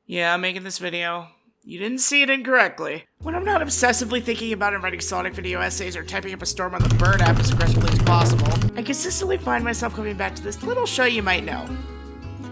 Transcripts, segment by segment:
Yeah, I'm making this video. You didn't see it incorrectly. When I'm not obsessively thinking about and writing Sonic video essays or typing up a storm on the Bird app as aggressively as possible, I consistently find myself coming back to this little show you might know.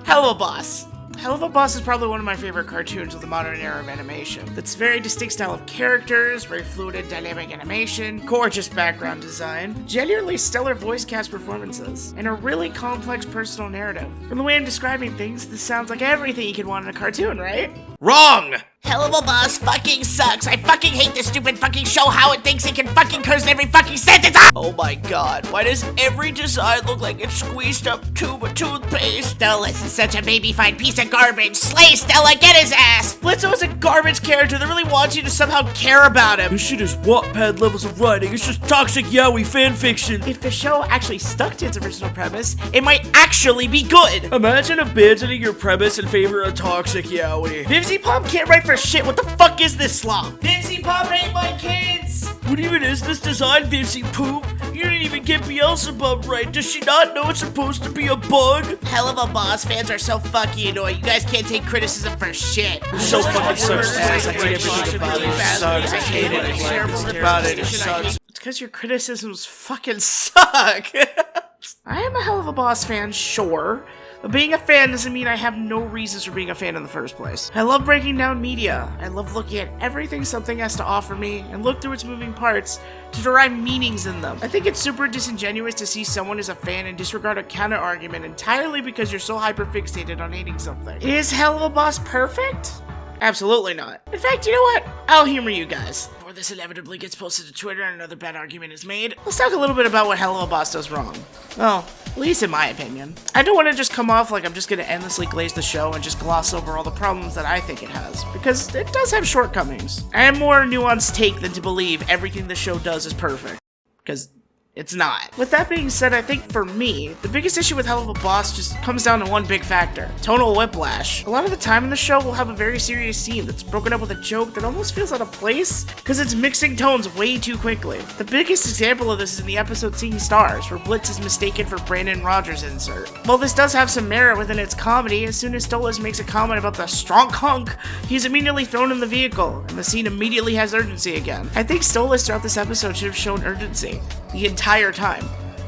Helluva Boss. Helluva Boss is probably one of my favorite cartoons of the modern era of animation. That's very distinct style of characters, very fluid and dynamic animation, gorgeous background design, genuinely stellar voice cast performances, and a really complex personal narrative. From the way I'm describing things, this sounds like everything you could want in a cartoon, right? Wrong! Helluva Boss fucking sucks. I fucking hate this stupid fucking show, how it thinks it can fucking curse in every fucking sentence. Oh my god, why does every design look like it's squeezed up tube of toothpaste? Stella is such a baby-fine piece of garbage. Slay Stella, get his ass! Blitzo is a garbage character that really wants you to somehow care about him. This shit is Wattpad levels of writing, it's just toxic yaoi fanfiction. If the show actually stuck to its original premise, it might actually be good. Imagine abandoning your premise in favor of toxic yaoi. VivziePop can't write for shit. What the fuck is this slop? VivziePop ain't my kids! What even is this design, VivziePoop? You didn't even get Beelzebub right. Does she not know it's supposed to be a bug? Helluva Boss fans are so fucking annoying. You guys can't take criticism for shit. So fucking sucks. I hate everything about it. It sucks. I hate it. It's terrible about it. It sucks. It's because your criticisms fucking suck. I am a Helluva Boss fan, sure. But being a fan doesn't mean I have no reasons for being a fan in the first place. I love breaking down media. I love looking at everything something has to offer me and look through its moving parts to derive meanings in them. I think it's super disingenuous to see someone as a fan and disregard a counter-argument entirely because you're so hyper-fixated on hating something. Is Helluva Boss perfect? Absolutely not. In fact, you know what? I'll humor you guys. Before this inevitably gets posted to Twitter and another bad argument is made, let's talk a little bit about what Helluva Boss does wrong. Well, at least in my opinion. I don't want to just come off like I'm just going to endlessly glaze the show and just gloss over all the problems that I think it has, because it does have shortcomings. I have more nuanced take than to believe everything the show does is perfect, because it's not. With that being said, I think for me, the biggest issue with Helluva Boss just comes down to one big factor: tonal whiplash. A lot of the time in the show, we'll have a very serious scene that's broken up with a joke that almost feels out of place because it's mixing tones way too quickly. The biggest example of this is in the episode Seeing Stars, where Blitz is mistaken for Brandon Rogers' insert. While this does have some merit within its comedy, as soon as Stella makes a comment about the strong hunk, he's immediately thrown in the vehicle, and the scene immediately has urgency again. I think Stella throughout this episode should have shown urgency the entire time.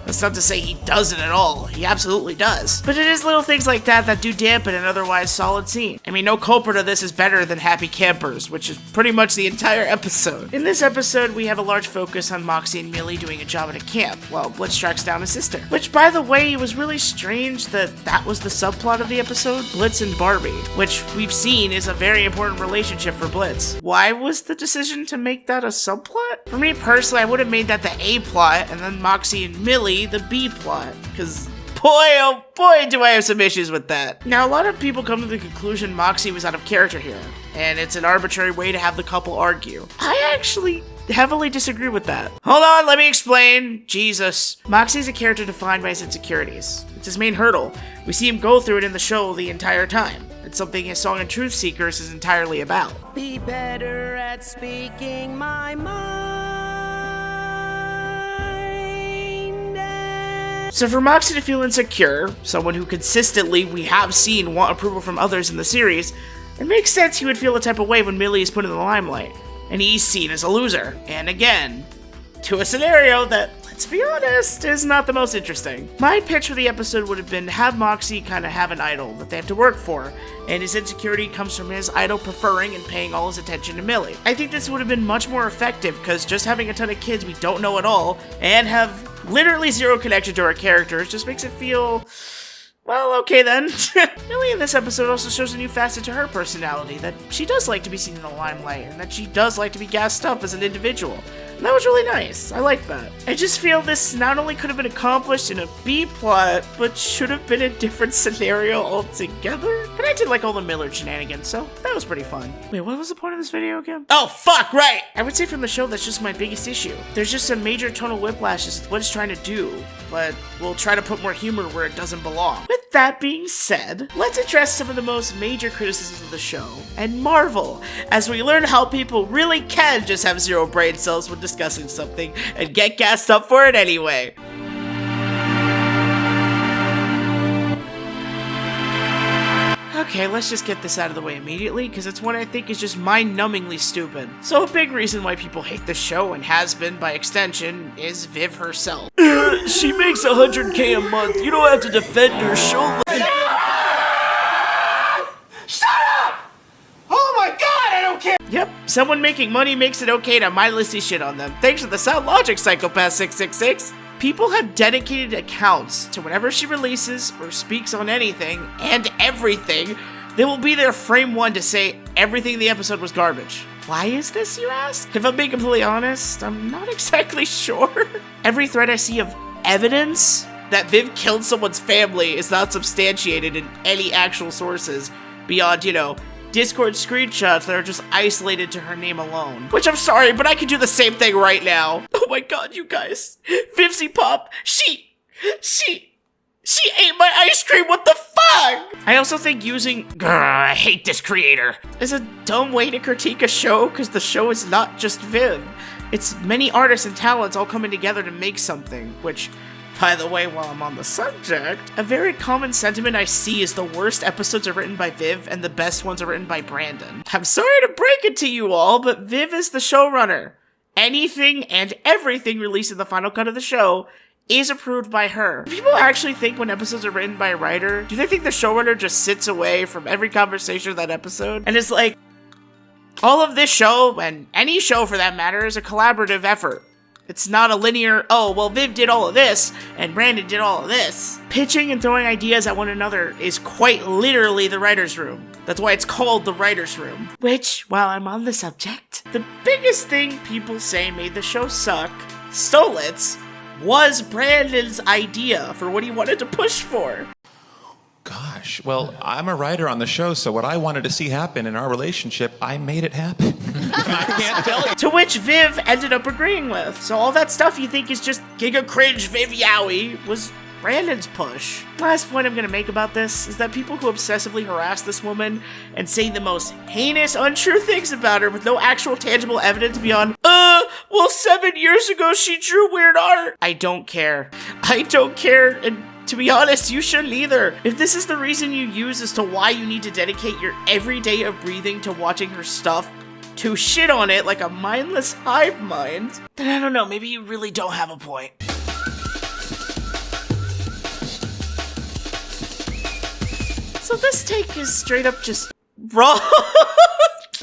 That's not to say he doesn't at all. He absolutely does. But it is little things like that that do dampen an otherwise solid scene. I mean, no culprit of this is better than Happy Campers, which is pretty much the entire episode. In this episode, we have a large focus on Moxie and Millie doing a job at a camp, while Blitz tracks down his sister. Which, by the way, it was really strange that that was the subplot of the episode, Blitz and Barbie, which we've seen is a very important relationship for Blitz. Why was the decision to make that a subplot? For me personally, I would have made that the A plot, and then Moxie and Millie the B plot, because boy, oh boy, do I have some issues with that. Now, a lot of people come to the conclusion Moxie was out of character here, and it's an arbitrary way to have the couple argue. I actually heavily disagree with that. Hold on, let me explain. Jesus. Moxie's a character defined by his insecurities. It's his main hurdle. We see him go through it in the show the entire time. It's something his song and Truth Seekers is entirely about. Be better at speaking my mind. So for Moxie to feel insecure, someone who consistently we have seen want approval from others in the series, it makes sense he would feel a type of way when Millie is put in the limelight, and he's seen as a loser. And again, to a scenario that, let's be honest, is not the most interesting. My pitch for the episode would have been to have Moxie kind of have an idol that they have to work for, and his insecurity comes from his idol preferring and paying all his attention to Millie. I think this would have been much more effective, because just having a ton of kids we don't know at all, and have literally zero connection to our characters, just makes it feel, well, okay then. Millie in this episode also shows a new facet to her personality, that she does like to be seen in the limelight, and that she does like to be gassed up as an individual. And that was really nice. I like that. I just feel this not only could have been accomplished in a B plot, but should have been a different scenario altogether. But I did like all the Miller shenanigans, so that was pretty fun. Wait, what was the point of this video again? Oh, fuck, right! I would say from the show that's just my biggest issue. There's just some major tonal whiplashes with what it's trying to do, but we'll try to put more humor where it doesn't belong. With that being said, let's address some of the most major criticisms of the show, and marvel as we learn how people really can just have zero brain cells when discussing something and get gassed up for it anyway. Okay, let's just get this out of the way immediately, because it's one I think is just mind-numbingly stupid. So a big reason why people hate the show, and has been by extension, is Viv herself. She makes 100K a month. You don't have to defend her. She'll... Yep, someone making money makes it okay to mindlessly shit on them. Thanks to the sound logic, Psychopath 666. People have dedicated accounts to whenever she releases or speaks on anything and everything, they will be there frame one to say everything in the episode was garbage. Why is this, you ask? If I'm being completely honest, I'm not exactly sure. Every thread I see of evidence that Viv killed someone's family is not substantiated in any actual sources beyond, you know, Discord screenshots that are just isolated to her name alone. Which I'm sorry, but I could do the same thing right now. Oh my god, you guys. VivziePop, she ate my ice cream, what the fuck? I also think using, I hate this creator, is a dumb way to critique a show, because the show is not just Viv. It's many artists and talents all coming together to make something, which, by the way, while I'm on the subject, a very common sentiment I see is the worst episodes are written by Viv and the best ones are written by Brandon. I'm sorry to break it to you all, but Viv is the showrunner. Anything and everything released in the final cut of the show is approved by her. Do people actually think when episodes are written by a writer, do they think the showrunner just sits away from every conversation of that episode and is like, all of this show, and any show for that matter, is a collaborative effort. It's not a linear, oh, well, Viv did all of this, and Brandon did all of this. Pitching and throwing ideas at one another is quite literally the writer's room. That's why it's called the writer's room. Which, while I'm on the subject, the biggest thing people say made the show suck, Stolitz, was Brandon's idea for what he wanted to push for. Gosh, well, I'm a writer on the show, so what I wanted to see happen in our relationship, I made it happen. I can't tell you. To which Viv ended up agreeing with. So all that stuff you think is just giga cringe Viv Yowie was Brandon's push. Last point I'm gonna make about this is that people who obsessively harass this woman and say the most heinous, untrue things about her with no actual tangible evidence beyond, well, 7 years ago she drew weird art. I don't care. I don't care, and to be honest, you shouldn't either. If this is the reason you use as to why you need to dedicate your every day of breathing to watching her stuff, to shit on it like a mindless hive mind, then I don't know, maybe you really don't have a point. So this take is straight up just wrong.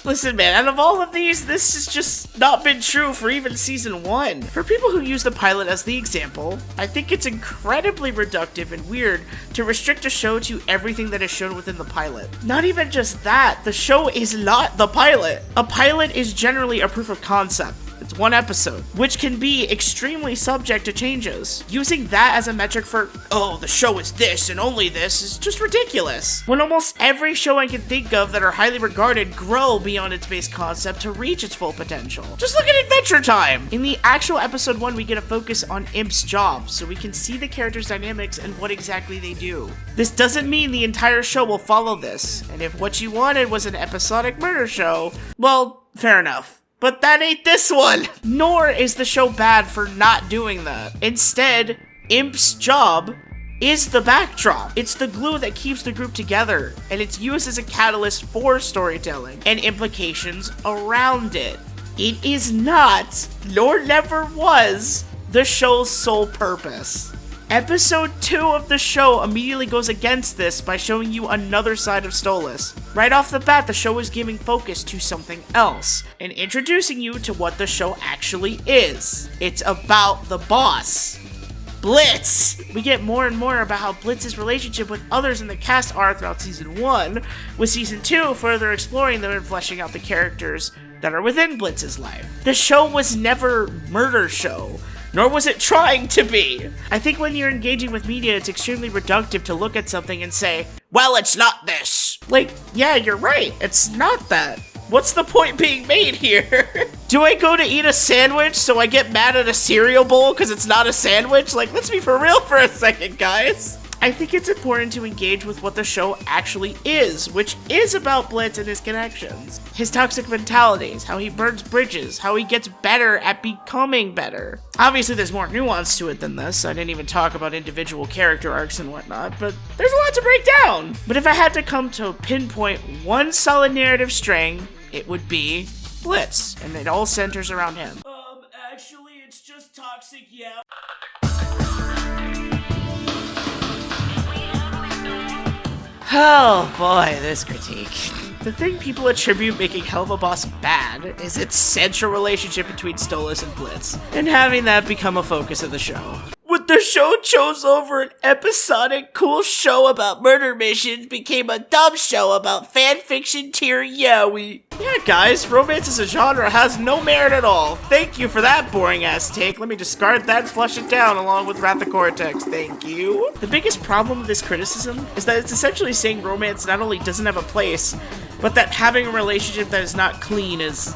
Listen, man, out of all of these, this has just not been true for even season 1. For people who use the pilot as the example, I think it's incredibly reductive and weird to restrict a show to everything that is shown within the pilot. Not even just that, the show is not the pilot. A pilot is generally a proof of concept. It's one episode, which can be extremely subject to changes. Using that as a metric for, oh, the show is this and only this is just ridiculous. When almost every show I can think of that are highly regarded grow beyond its base concept to reach its full potential. Just look at Adventure Time! In the actual episode 1, we get a focus on Imp's job, so we can see the characters' dynamics and what exactly they do. This doesn't mean the entire show will follow this, and if what you wanted was an episodic murder show, well, fair enough. But that ain't this one! Nor is the show bad for not doing that. Instead, Imp's job is the backdrop. It's the glue that keeps the group together, and it's used as a catalyst for storytelling and implications around it. It is not, nor never was, the show's sole purpose. Episode 2 of the show immediately goes against this by showing you another side of Stolitz. Right off the bat, the show is giving focus to something else, and introducing you to what the show actually is. It's about the boss, Blitz! We get more and more about how Blitz's relationship with others in the cast are throughout season 1, with season 2 further exploring them and fleshing out the characters that are within Blitz's life. The show was never murder show, nor was it trying to be. I think when you're engaging with media, it's extremely reductive to look at something and say, well, it's not this. Like, yeah, you're right, it's not that. What's the point being made here? Do I go to eat a sandwich so I get mad at a cereal bowl because it's not a sandwich? Like, let's be for real for a second, guys. I think it's important to engage with what the show actually is, which is about Blitz and his connections. His toxic mentalities, how he burns bridges, how he gets better at becoming better. Obviously there's more nuance to it than this. I didn't even talk about individual character arcs and whatnot, but there's a lot to break down. But if I had to come to pinpoint one solid narrative string, it would be Blitz, and it all centers around him. Actually, it's just toxic, yeah. Oh boy, this critique. The thing people attribute making Helluva Boss bad is its central relationship between Stolas and Blitz, and having that become a focus of the show. What the show chose over an episodic cool show about murder missions became a dumb show about fanfiction tier yaoi. Yeah, guys, romance as a genre has no merit at all. Thank you for that boring-ass take. Let me discard that and flush it down along with Wrath of Cortex. Thank you. The biggest problem with this criticism is that it's essentially saying romance not only doesn't have a place, but that having a relationship that is not clean is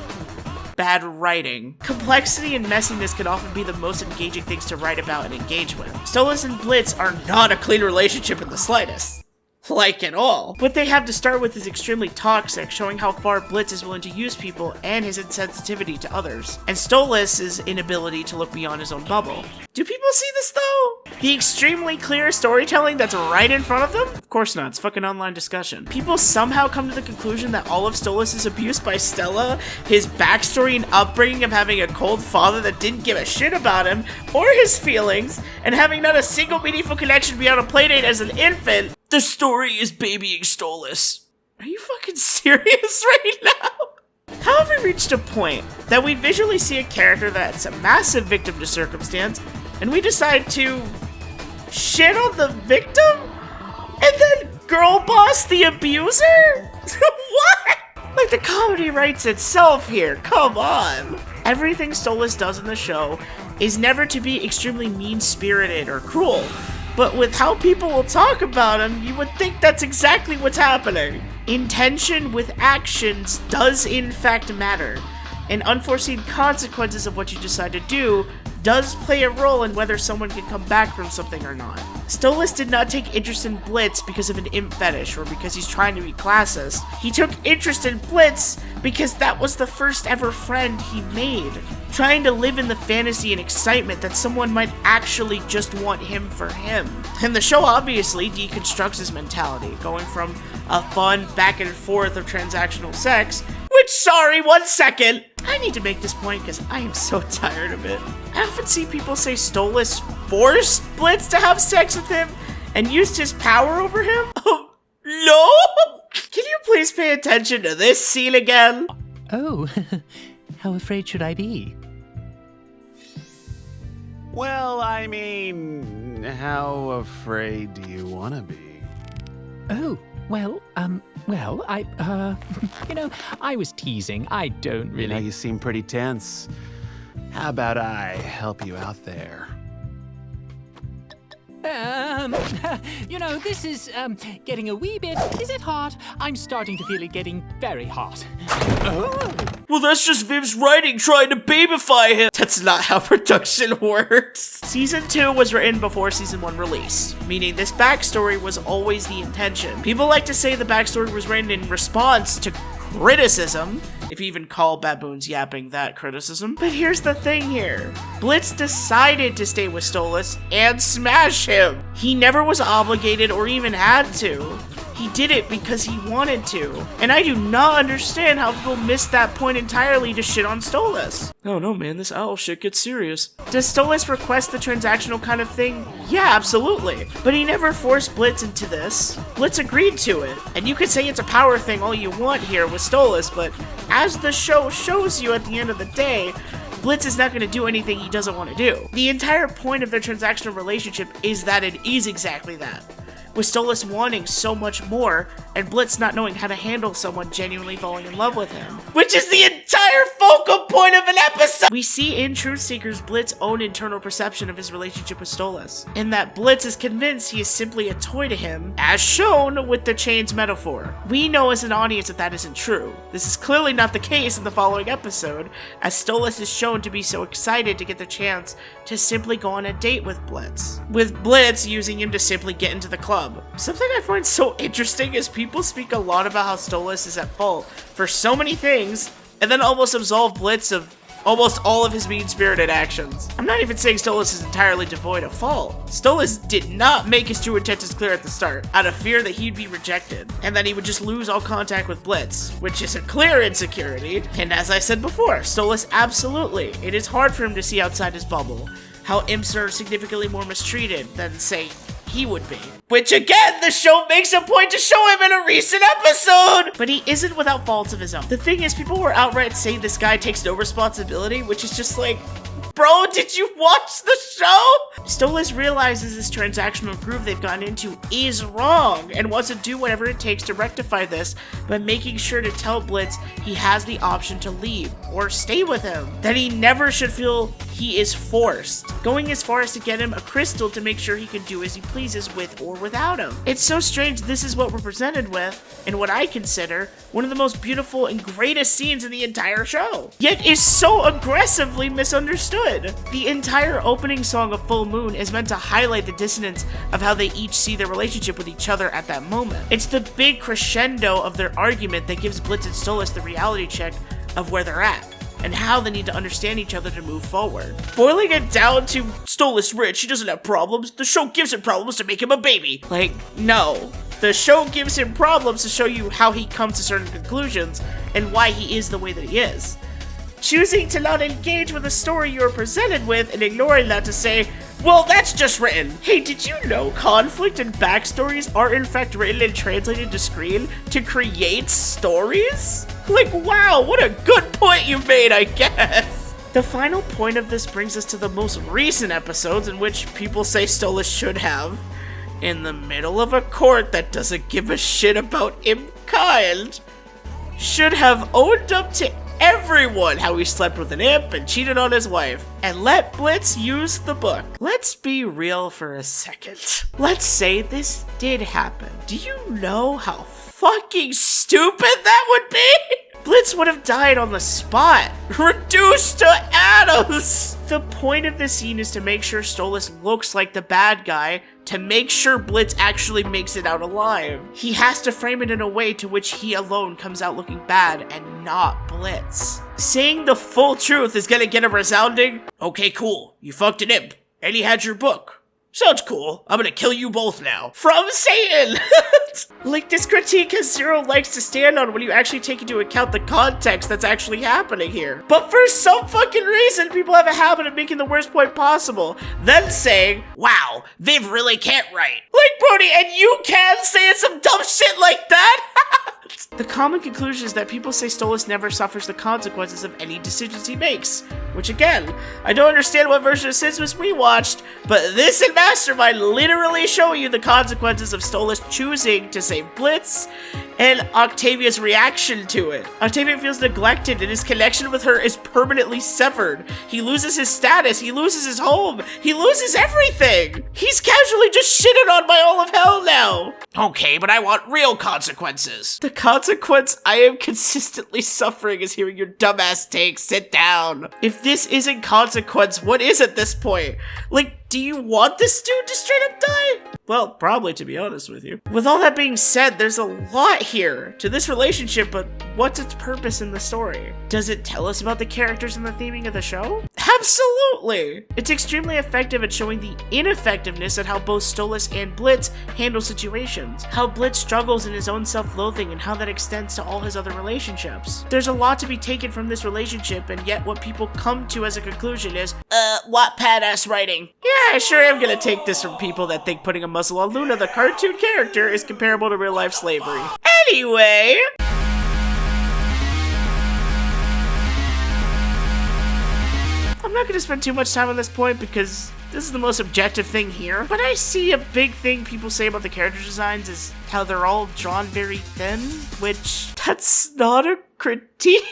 bad writing. Complexity and messiness can often be the most engaging things to write about and engage with. Stolas and Blitz are not a clean relationship in the slightest. Like at all. What they have to start with is extremely toxic, showing how far Blitz is willing to use people and his insensitivity to others, and Stolas' inability to look beyond his own bubble. Do people see this though? The extremely clear storytelling that's right in front of them? Of course not, it's fucking online discussion. People somehow come to the conclusion that all of Stolas' abuse by Stella, his backstory and upbringing of having a cold father that didn't give a shit about him or his feelings, and having not a single meaningful connection beyond a playdate as an infant. The story is babying Stolas. Are you fucking serious right now? How have we reached a point that we visually see a character that's a massive victim to circumstance, and we decide to shit on the victim? And then girl boss the abuser? What? Like the comedy writes itself here, come on. Everything Stolas does in the show is never to be extremely mean-spirited or cruel. But with how people will talk about him, you would think that's exactly what's happening. Intention with actions does in fact matter, and unforeseen consequences of what you decide to do does play a role in whether someone can come back from something or not. Stolas did not take interest in Blitz because of an imp fetish or because he's trying to be classist. He took interest in Blitz because that was the first ever friend he made, trying to live in the fantasy and excitement that someone might actually just want him for him. And the show obviously deconstructs his mentality, going from a fun back and forth of transactional sex, which, sorry, 1 second, I need to make this point because I am so tired of it. I often see people say Stolas forced Blitz to have sex with him and used his power over him. No! Can you please pay attention to this scene again? Oh, how afraid should I be? Well, I mean, how afraid do you want to be? Oh, well, I was teasing. I don't really... You know, you seem pretty tense. How about I help you out there? This is, getting a wee bit... Is it hot? I'm starting to feel it getting very hot. Well, that's just Viv's writing trying to babyfy him. That's not how production works. Season 2 was written before Season 1 released, meaning this backstory was always the intention. People like to say the backstory was written in response to criticism, if you even call baboons yapping that criticism. But here's the thing here. Blitz decided to stay with Stolas and smash him. He never was obligated or even had to. He did it because he wanted to. And I do not understand how people miss that point entirely to shit on Stolas. Oh no, man, this owl shit gets serious. Does Stolas request the transactional kind of thing? Yeah, absolutely. But he never forced Blitz into this. Blitz agreed to it. And you could say it's a power thing all you want here with Stolas, but as the show shows you at the end of the day, Blitz is not going to do anything he doesn't want to do. The entire point of their transactional relationship is that it is exactly that. with Stolas wanting so much more, and Blitz not knowing how to handle someone genuinely falling in love with him. Which is the entire focal point of an episode! We see in Truth Seekers Blitz's own internal perception of his relationship with Stolas, in that Blitz is convinced he is simply a toy to him, as shown with the chains metaphor. We know as an audience that isn't true. This is clearly not the case in the following episode, as Stolas is shown to be so excited to get the chance to simply go on a date with Blitz, with Blitz using him to simply get into the club. Something I find so interesting is people speak a lot about how Stolas is at fault for so many things, and then almost absolve Blitz of almost all of his mean-spirited actions. I'm not even saying Stolas is entirely devoid of fault. Stolas did not make his true intentions clear at the start, out of fear that he'd be rejected, and that he would just lose all contact with Blitz, which is a clear insecurity. And as I said before, Stolas absolutely, it is hard for him to see outside his bubble, how imps are significantly more mistreated than, say, he would be. Which again, the show makes a point to show him in a recent episode! But he isn't without faults of his own. The thing is, people were outright saying this guy takes no responsibility, which is just like, bro, did you watch the show? Stolas realizes this transactional groove they've gotten into is wrong and wants to do whatever it takes to rectify this by making sure to tell Blitz he has the option to leave or stay with him, that he never should feel he is forced, going as far as to get him a crystal to make sure he can do as he pleases with or without him. It's so strange this is what we're presented with in what I consider one of the most beautiful and greatest scenes in the entire show, yet is so aggressively misunderstood. The entire opening song of Full Moon is meant to highlight the dissonance of how they each see their relationship with each other at that moment. It's the big crescendo of their argument that gives Blitz and Stolas the reality check of where they're at and how they need to understand each other to move forward. Boiling it down to Stolas rich, he doesn't have problems. The show gives him problems to make him a baby. Like, no. The show gives him problems to show you how he comes to certain conclusions and why he is the way that he is. Choosing to not engage with the story you are presented with and ignoring that to say, well, that's just written. Hey, did you know conflict and backstories are in fact written and translated to screen to create stories? Like, wow, what a good point you made, I guess. The final point of this brings us to the most recent episodes in which people say Stolas should have, in the middle of a court that doesn't give a shit about imp-kind, should have owned up to everyone how he slept with an imp and cheated on his wife, and let Blitz use the book. Let's be real for a second. Let's say this did happen. Do you know how fucking stupid that would be? Blitz would have died on the spot, reduced to atoms. The point of this scene is to make sure Stolas looks like the bad guy, to make sure Blitz actually makes it out alive. He has to frame it in a way to which he alone comes out looking bad and not Blitz. Saying the full truth is gonna get a resounding, okay, cool, you fucked an imp, and he had your book. Sounds cool. I'm gonna kill you both now. From Satan! Like, this critique has zero legs to stand on when you actually take into account the context that's actually happening here. But for some fucking reason, people have a habit of making the worst point possible, then saying, wow, Viv really can't write. Like, Brody, and you can say some dumb shit like that? The common conclusion is that people say Stolas never suffers the consequences of any decisions he makes. Which again, I don't understand what version of Sisyphus we watched, but this and Mastermind literally show you the consequences of Stolas choosing to save Blitz and Octavia's reaction to it. Octavia feels neglected and his connection with her is permanently severed. He loses his status, he loses his home, he loses everything. He's casually just shitted on by all of hell now. Okay, but I want real consequences. The consequence I am consistently suffering is hearing your dumbass take. Sit down. If this isn't consequence, what is at this point? Like, do you want this dude to straight up die? Well, probably, to be honest with you. With all that being said, there's a lot here to this relationship, but what's its purpose in the story? Does it tell us about the characters and the theming of the show? Absolutely! It's extremely effective at showing the ineffectiveness at how both Stolas and Blitz handle situations, how Blitz struggles in his own self-loathing and how that extends to all his other relationships. There's a lot to be taken from this relationship, and yet what people come to as a conclusion is, Wattpad-ass writing. yeah, I sure am gonna take this from people that think putting a muzzle on Luna, the cartoon character, is comparable to real-life slavery. Anyway... I'm not going to spend too much time on this point because this is the most objective thing here, but I see a big thing people say about the character designs is how they're all drawn very thin, which that's not a critique.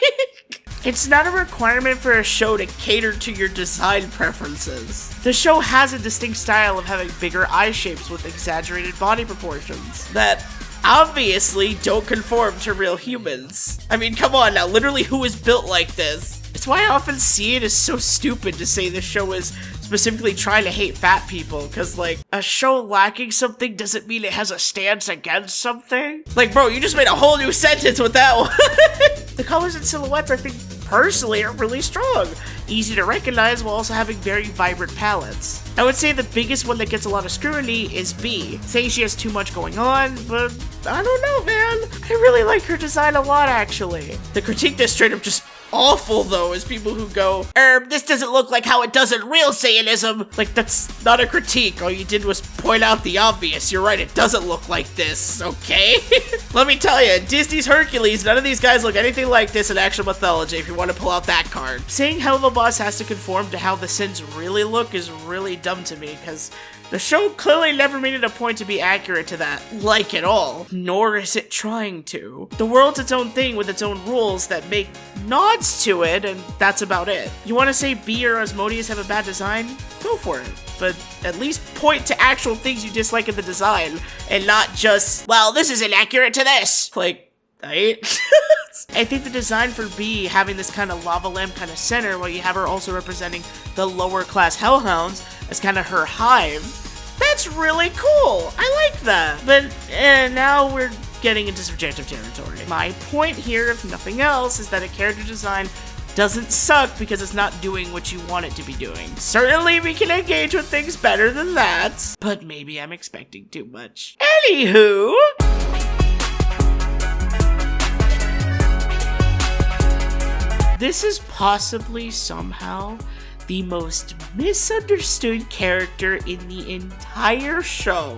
It's not a requirement for a show to cater to your design preferences. The show has a distinct style of having bigger eye shapes with exaggerated body proportions that obviously don't conform to real humans. I mean, come on now, literally who is built like this? It's why I often see it as so stupid to say this show is specifically trying to hate fat people, because like, a show lacking something doesn't mean it has a stance against something. Like, bro, you just made a whole new sentence with that one. The colors and silhouettes, I think, personally, are really strong. Easy to recognize while also having very vibrant palettes. I would say the biggest one that gets a lot of scrutiny is B, saying she has too much going on, but I don't know, man. I really like her design a lot, actually. The critique that's straight up just awful, though, is people who go, This doesn't look like how it does in real Satanism. like, that's not a critique. All you did was point out the obvious. You're right, it doesn't look like this, okay? Let me tell you, Disney's Hercules, none of these guys look anything like this in actual mythology, if you want to pull out that card. Saying Helluva Boss has to conform to how the Sins really look is really dumb to me, because the show clearly never made it a point to be accurate to that, like at all, nor is it trying to. The world's its own thing with its own rules that make nods to it, and that's about it. You want to say B or Asmodeus have a bad design? Go for it. But at least point to actual things you dislike in the design, and not just, Well, this is inaccurate to this. like, right? I think the design for B having this kind of lava lamp kind of center while you have her also representing the lower class hellhounds as kind of her hive, that's really cool. I like that. But now we're getting into subjective territory. My point here, if nothing else, is that a character design doesn't suck because it's not doing what you want it to be doing. Certainly we can engage with things better than that, but maybe I'm expecting too much. Anywho, this is possibly somehow the most misunderstood character in the entire show,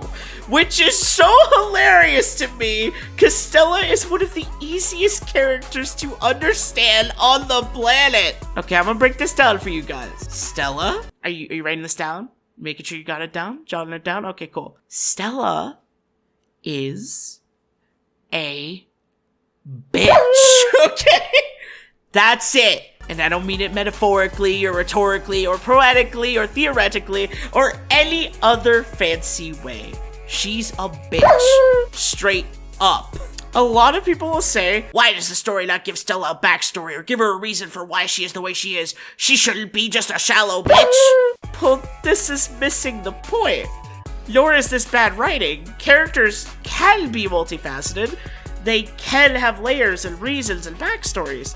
which is so hilarious to me, because Stella is one of the easiest characters to understand on the planet. Okay, I'm gonna break this down for you guys. Stella, are you writing this down? Making sure you got it down? Jotting it down? Okay, cool. Stella is a bitch, okay? That's it. And I don't mean it metaphorically or rhetorically or poetically or theoretically or any other fancy way. She's a bitch. Straight up. A lot of people will say, Why does the story not give Stella a backstory or give her a reason for why she is the way she is? She shouldn't be just a shallow bitch. well, this is missing the point. Nor is this bad writing. Characters can be multifaceted. They can have layers and reasons and backstories.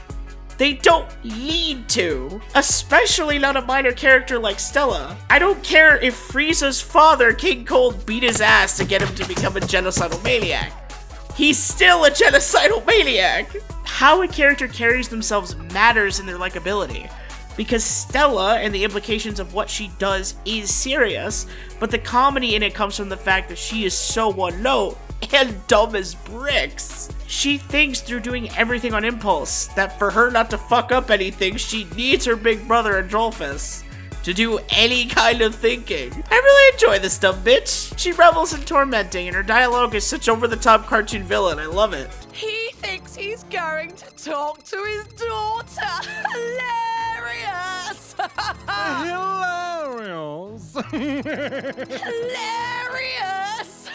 They don't need to, especially not a minor character like Stella. I don't care if Frieza's father, King Cold, beat his ass to get him to become a genocidal maniac. He's still a genocidal maniac. How a character carries themselves matters in their likability, because Stella and the implications of what she does is serious, but the comedy in it comes from the fact that she is so one note and dumb as bricks. She thinks through doing everything on impulse, that for her not to fuck up anything, she needs her big brother Androlphus to do any kind of thinking. I really enjoy this dumb bitch. She revels in tormenting, and her dialogue is such over-the-top cartoon villain. I love it. He thinks he's going to talk to his daughter. Hilarious! Hilarious! Hilarious!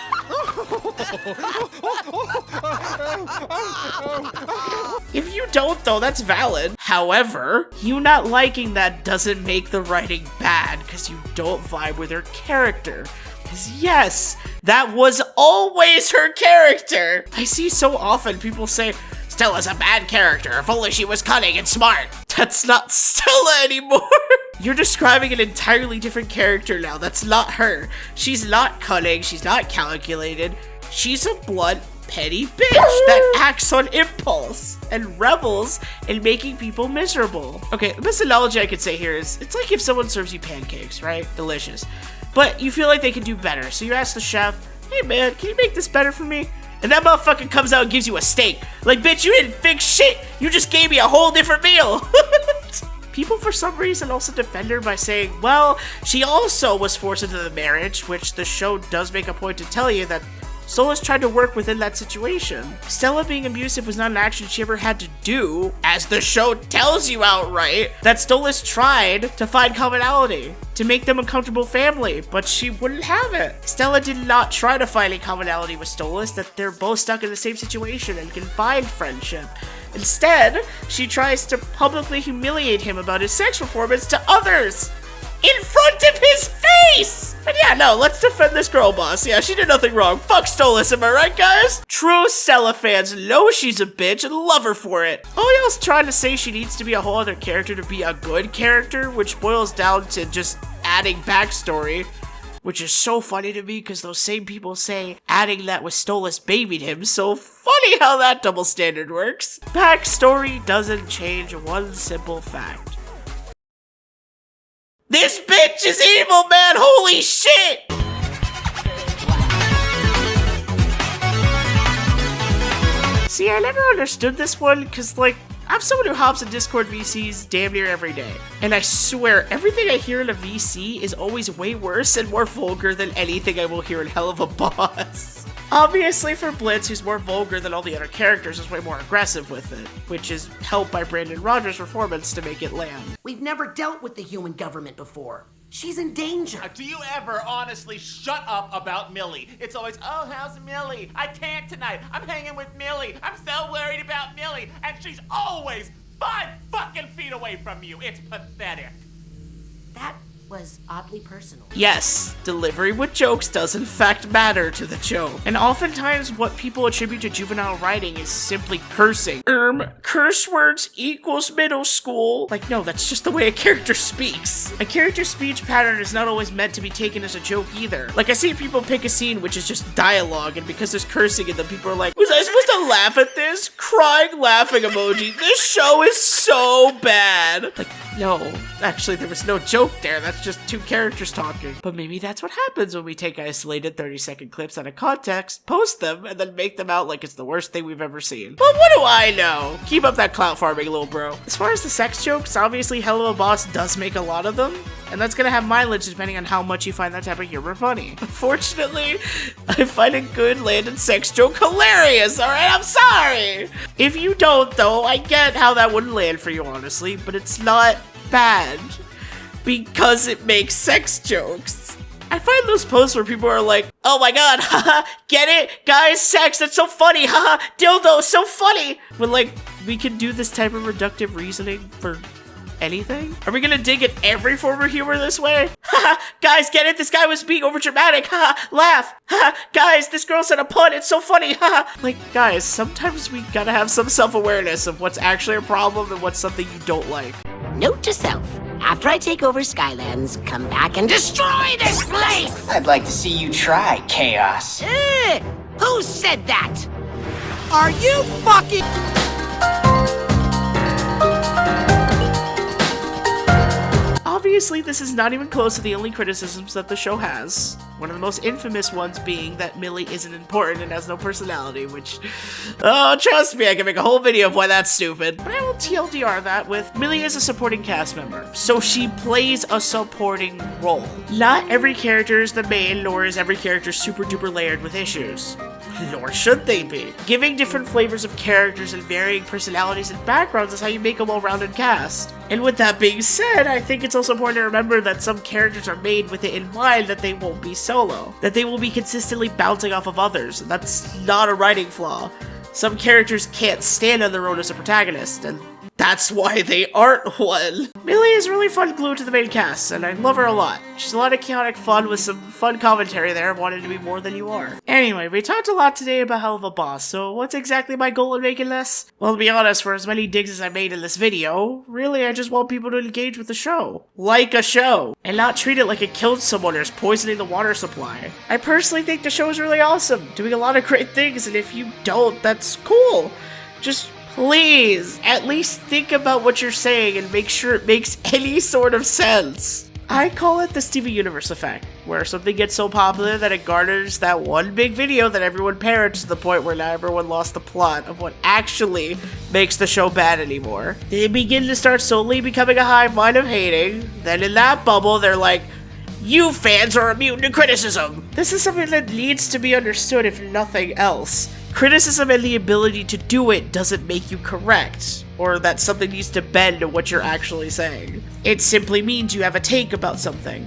If you don't, though, that's valid. However, you not liking that doesn't make the writing bad, because you don't vibe with her character. Because yes, that was always her character. I see so often people say, Stella's a bad character. If only she was cunning and smart. that's not Stella anymore. You're describing an entirely different character now. That's not her. She's not cunning. She's not calculated. She's a blunt, petty bitch that acts on impulse and revels in making people miserable. Okay, the best analogy I could say here is, it's like if someone serves you pancakes, right? Delicious. But you feel like they can do better. So you ask the chef, hey man, can you make this better for me? And that motherfucker comes out and gives you a steak. Like, bitch, you didn't fix shit. You just gave me a whole different meal. People for some reason also defend her by saying, well, she also was forced into the marriage, which the show does make a point to tell you that Stolas tried to work within that situation. Stella being abusive was not an action she ever had to do, as the show tells you outright, that Stolas tried to find commonality, to make them a comfortable family, but she wouldn't have it. Stella did not try to find a commonality with Stolas, that they're both stuck in the same situation and can find friendship. Instead, she tries to publicly humiliate him about his sex performance to others in front of his face! And yeah, no, let's defend this girl boss. Yeah, she did nothing wrong. Fuck Stolas, am I right, guys? True Stella fans know she's a bitch and love her for it. Oyo's trying to say she needs to be a whole other character to be a good character, which boils down to just adding backstory, which is so funny to me because those same people say adding that with Stolas babied him, so funny how that double standard works. Backstory doesn't change one simple fact. This bitch is evil, man! Holy shit! See, I never understood this one, because, like, I'm someone who hops in Discord VCs damn near every day. And I swear, everything I hear in a VC is always way worse and more vulgar than anything I will hear in Helluva Boss. Obviously, for Blitz, who's more vulgar than all the other characters, is way more aggressive with it, which is helped by Brandon Rogers' performance to make it land. We've never dealt with the human government before. She's in danger. Do you ever honestly shut up about Millie? It's always, oh, how's Millie? I can't tonight. I'm hanging with Millie. I'm so worried about Millie. And she's always 5 fucking feet away from you. It's pathetic. That was oddly personal. Yes, delivery with jokes does in fact matter to the show. And oftentimes what people attribute to juvenile writing is simply cursing. Curse words equals middle school. Like, no, that's just the way a character speaks. A character's speech pattern is not always meant to be taken as a joke either. Like, I see people pick a scene which is just dialogue, and because there's cursing in them, people are like, was I supposed to laugh at this? Crying laughing emoji. This show is so bad. Like, no, actually there was no joke there. That's just 2 characters talking. But maybe that's what happens when we take isolated 30-second clips out of context, post them, and then make them out like it's the worst thing we've ever seen. But what do I know? Keep up that clout farming, little bro. As far as the sex jokes, obviously Helluva Boss does make a lot of them, and that's gonna have mileage depending on how much you find that type of humor funny. Unfortunately, I find a good landed sex joke hilarious, alright? I'm sorry! If you don't, though, I get how that wouldn't land for you, honestly, but it's not bad because it makes sex jokes. I find those posts where people are like, oh my god, haha, get it? Guys, sex, that's so funny, haha, dildo, so funny! But like, we can do this type of reductive reasoning for anything? Are we gonna dig at every form of humor this way? Haha, guys, get it? This guy was being overdramatic, haha, laugh! Haha, guys, this girl said a pun, it's so funny, haha! Like, guys, sometimes we gotta have some self-awareness of what's actually a problem and what's something you don't like. Note to self, after I take over Skylands, come back and destroy this place! I'd like to see you try, Chaos. Who said that? Are you fucking... Obviously, this is not even close to the only criticisms that the show has. One of the most infamous ones being that Millie isn't important and has no personality, which... oh, trust me, I can make a whole video of why that's stupid. But I will TLDR that with Millie is a supporting cast member, so she plays a supporting role. Not every character is the main, nor is every character super duper layered with issues. Nor should they be. Giving different flavors of characters and varying personalities and backgrounds is how you make a well-rounded cast. And with that being said, I think it's also important to remember that some characters are made with it in mind that they won't be solo. That they will be consistently bouncing off of others, and that's not a writing flaw. Some characters can't stand on their own as a protagonist, and that's why they aren't one. Millie is really fun glue to the main cast, and I love her a lot. She's a lot of chaotic fun with some fun commentary there of wanting to be more than you are. Anyway, we talked a lot today about Helluva Boss, so what's exactly my goal in making this? Well, to be honest, for as many digs as I made in this video, really I just want people to engage with the show. Like a show. And not treat it like it killed someone or is poisoning the water supply. I personally think the show is really awesome, doing a lot of great things, and if you don't, that's cool. Just please, at least think about what you're saying and make sure it makes any sort of sense. I call it the Steven Universe effect, where something gets so popular that it garners that one big video that everyone parrots to the point where now everyone lost the plot of what actually makes the show bad anymore. They begin to start slowly becoming a hive mind of hating, then in that bubble they're like, you fans are immune to criticism! This is something that needs to be understood if nothing else. Criticism and the ability to do it doesn't make you correct, or that something needs to bend to what you're actually saying. It simply means you have a take about something.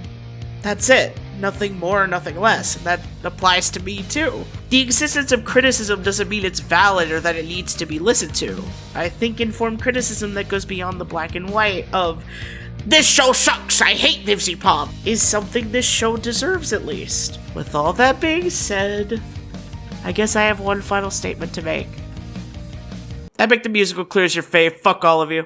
That's it. Nothing more, nothing less, and that applies to me too. The existence of criticism doesn't mean it's valid or that it needs to be listened to. I think informed criticism that goes beyond the black and white of, this show sucks, I hate VivziePop, is something this show deserves at least. With all that being said, I guess I have one final statement to make. Epic the Musical clears your fave, fuck all of you.